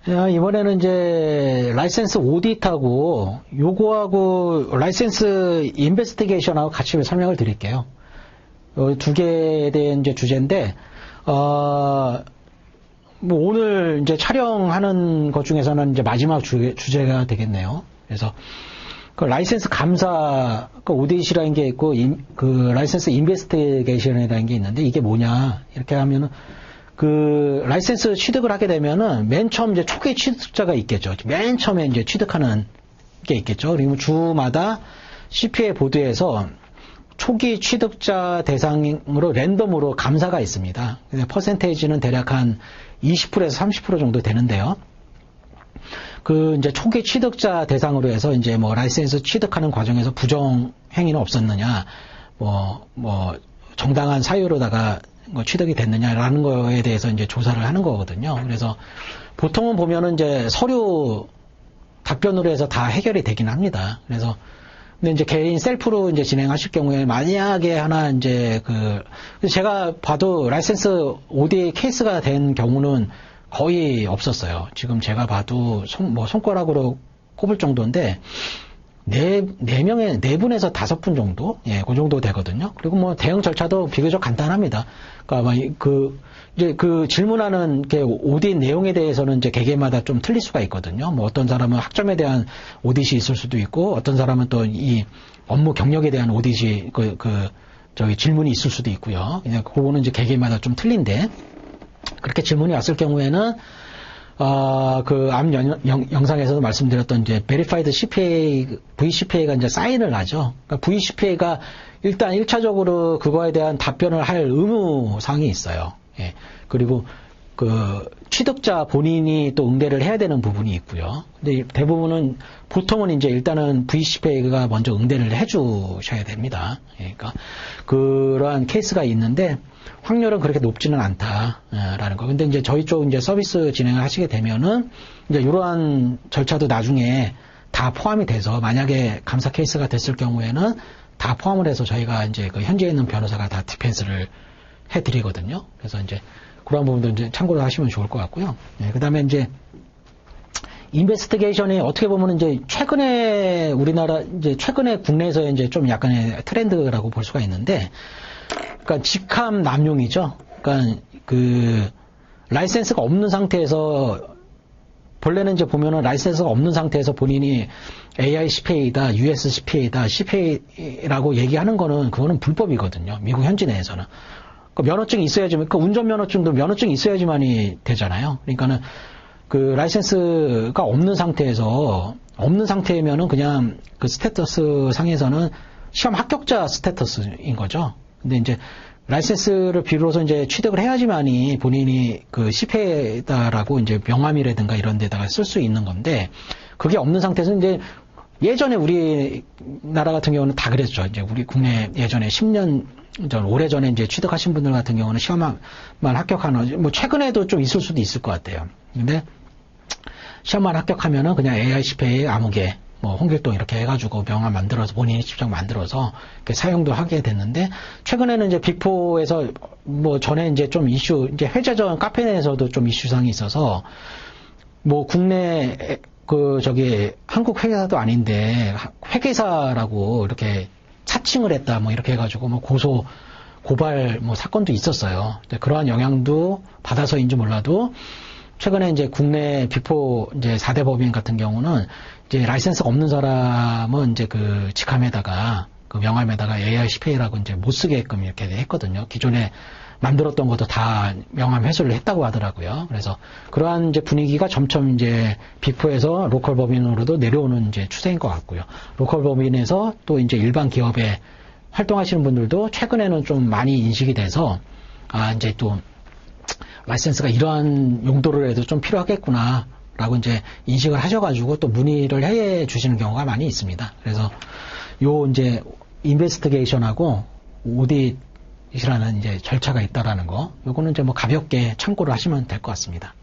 이번에는 이제 라이센스 오디트하고 요거하고 라이센스 인베스티게이션하고 같이 설명을 드릴게요. 두 개에 대한 이제 주제인데 뭐 오늘 이제 촬영하는 것 중에서는 이제 마지막 주제가 되겠네요. 그래서 그 라이센스 감사, 그 오디트라는 게 있고 그 라이센스 인베스티게이션이라는 게 있는데 이게 뭐냐 이렇게 하면은 그 라이센스 취득을 하게 되면은 맨 처음 이제 초기 취득자가 있겠죠. 맨 처음에 이제 취득하는 게 있겠죠. 그리고 주마다 CPA 보드에서 초기 취득자 대상으로 랜덤으로 감사가 있습니다. 퍼센테이지는 대략 한 20%에서 30% 정도 되는데요. 그 이제 초기 취득자 대상으로 해서 이제 뭐 라이센스 취득하는 과정에서 부정 행위는 없었느냐, 뭐 정당한 사유로다가 뭐 취득이 됐느냐라는 거에 대해서 이제 조사를 하는 거거든요. 그래서 보통은 보면은 이제 서류 답변으로 해서 다 해결이 되긴 합니다. 그래서 근데 이제 개인 셀프로 이제 진행하실 경우에 만약에 하나 이제 제가 봐도 라이센스 OD 케이스가 된 경우는 거의 없었어요. 지금 제가 봐도 손가락으로 꼽을 정도인데 네 분에서 5분 정도? 예, 그 정도 되거든요. 그리고 뭐 대응 절차도 비교적 간단합니다. 그러니까 이제 그 질문하는 게 오디트 내용에 대해서는 이제 개개마다 좀 틀릴 수가 있거든요. 뭐 어떤 사람은 학점에 대한 오디트이 있을 수도 있고 어떤 사람은 또 이 업무 경력에 대한 오디트이 질문이 있을 수도 있고요. 그냥 그거는 이제 개개마다 좀 틀린데 그렇게 질문이 왔을 경우에는 그 앞 영상에서도 말씀드렸던 이제 Verified CPA, VCPA가 이제 사인을 하죠. 그러니까 VCPA가 일단 1차적으로 그거에 대한 답변을 할 의무사항이 있어요. 예. 그리고 그 취득자 본인이 또 응대를 해야 되는 부분이 있고요. 근데 대부분은 보통은 이제 일단은 VCPA가 먼저 응대를 해 주셔야 됩니다. 예. 그러니까 그러한 케이스가 있는데 확률은 그렇게 높지는 않다라는 거. 근데 이제 저희 쪽 이제 서비스 진행을 하시게 되면은 이제 이러한 절차도 나중에 다 포함이 돼서 만약에 감사 케이스가 됐을 경우에는 다 포함을 해서 저희가 이제 그 현지에 있는 변호사가 다 디펜스를 해드리거든요. 그래서 이제 그런 부분도 이제 참고를 하시면 좋을 것 같고요. 네, 그다음에 이제 인베스티게이션이 어떻게 보면 이제 최근에 최근에 국내에서 이제 좀 약간의 트렌드라고 볼 수가 있는데. 그러니까 직함 남용이죠. 그러니까 그 라이센스가 없는 상태에서 본래는 이제 보면은 라이센스가 없는 상태에서 본인이 AI CPA다, US CPA다, CPA라고 얘기하는 거는 그거는 불법이거든요. 미국 현지 내에서는. 그러니까 면허증이 있어야지, 그러니까 운전 면허증도 면허증이 있어야지만이 되잖아요. 그러니까는 그 라이센스가 없는 상태면은 그냥 그 스테터스 상에서는 시험 합격자 스테터스인 거죠. 근데 이제 라이센스를 비로소 이제 취득을 해야지만이 본인이 그 CPA다라고 이제 명함이라든가 이런 데다가 쓸 수 있는 건데 그게 없는 상태에서 이제 예전에 우리나라 같은 경우는 다 그랬죠. 이제 우리 국내 예전에 10년 전, 오래전에 이제 취득하신 분들 같은 경우는 시험만 합격하는, 뭐 최근에도 좀 있을 수도 있을 것 같아요. 근데 시험만 합격하면은 그냥 AI CPA 아무개 뭐 홍길동 이렇게 해가지고 명함 만들어서 본인이 직접 만들어서 이렇게 사용도 하게 됐는데 최근에는 이제 빅4에서 뭐 전에 이제 좀 이제 회자전 카페 내에서도 좀 이슈상이 있어서 뭐 국내 한국 회계사도 아닌데 회계사라고 이렇게 사칭을 했다 뭐 이렇게 해가지고 뭐 고발 뭐 사건도 있었어요. 그러한 영향도 받아서인지 몰라도 최근에 이제 국내 빅4 이제 4대 법인 같은 경우는 이제 라이센스가 없는 사람은 이제 그 직함에다가 그 명함에다가 AI CPA라고 이제 못 쓰게끔 이렇게 했거든요. 기존에 만들었던 것도 다 명함 회수를 했다고 하더라고요. 그래서 그러한 이제 분위기가 점점 이제 빅4에서 로컬 법인으로도 내려오는 이제 추세인 것 같고요. 로컬 법인에서 또 이제 일반 기업에 활동하시는 분들도 최근에는 좀 많이 인식이 돼서 이제 또 라이센스가 이러한 용도로 해도 좀 필요하겠구나 라고 이제 인식을 하셔가지고 또 문의를 해 주시는 경우가 많이 있습니다. 그래서 요 이제 인베스티게이션하고 오디트라는 이제 절차가 있다라는 거, 요거는 이제 뭐 가볍게 참고를 하시면 될 것 같습니다.